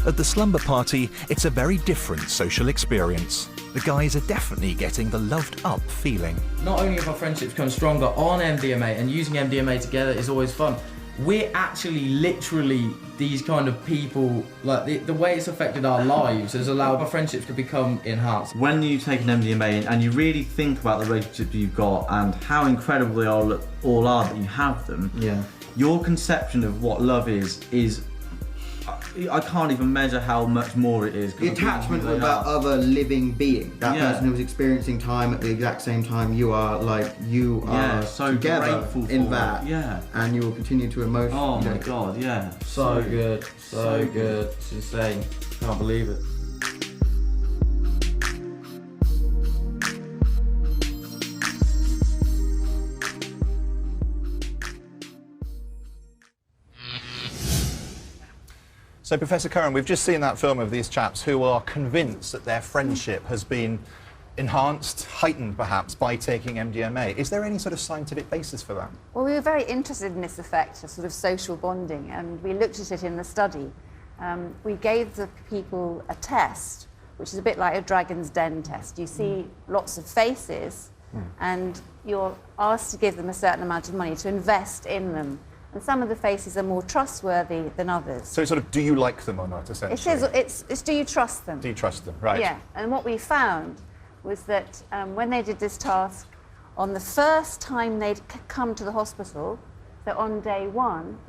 At the slumber party, it's a very different social experience. The guys are definitely getting the loved-up feeling. Not only have our friendships become stronger on MDMA, and using MDMA together is always fun, we're actually literally these kind of people, like the way it's affected our lives has allowed our friendships to become enhanced. When you take an MDMA and you really think about the relationships you've got and how incredible they all are that you have them, yeah, your conception of what love is I can't even measure how much more it is. The attachment of that other living being, that person who was experiencing time at the exact same time you are, like you are so together grateful for in that, and you will continue to emotionally. Oh my god, yeah. So good, so good. It's insane. Can't believe it. So, Professor Curran, we've just seen that film of these chaps who are convinced that their friendship has been enhanced, heightened perhaps, by taking MDMA. Is there any sort of scientific basis for that? Well, we were very interested in this effect of sort of social bonding, and we looked at it in the study. We gave the people a test, which is a bit like a Dragon's Den test. You see lots of faces, and you're asked to give them a certain amount of money to invest in them. And some of the faces are more trustworthy than others. So it's sort of, do you like them or not, essentially? It's do you trust them? Do you trust them, right. Yeah, and what we found was that when they did this task, on the first time they'd come to the hospital, so on day one,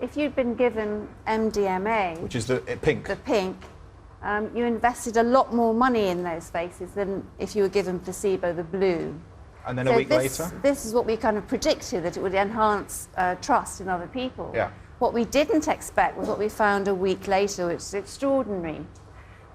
if you'd been given MDMA, which is the pink, you invested a lot more money in those faces than if you were given placebo, the blue. And then a week later? This is what we kind of predicted, that it would enhance trust in other people. Yeah. What we didn't expect was what we found a week later, which is extraordinary.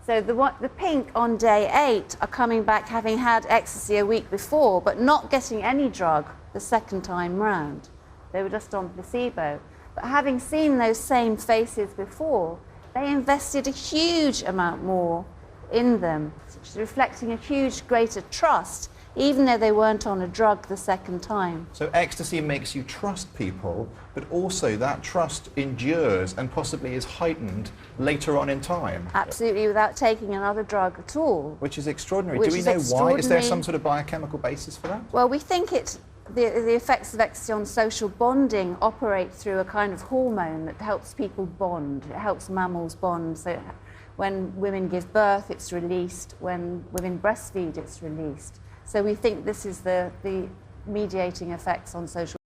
So the pink on day 8 are coming back having had ecstasy a week before, but not getting any drug the second time round. They were just on placebo. But having seen those same faces before, they invested a huge amount more in them, reflecting a huge greater trust, even though they weren't on a drug the second time. So ecstasy makes you trust people, but also that trust endures and possibly is heightened later on in time. Absolutely, without taking another drug at all. Which is extraordinary. Do we know why? Is there some sort of biochemical basis for that? Well, we think the effects of ecstasy on social bonding operate through a kind of hormone that helps people bond. It helps mammals bond. So when women give birth, it's released. When women breastfeed, it's released. So we think this is the mediating effects on social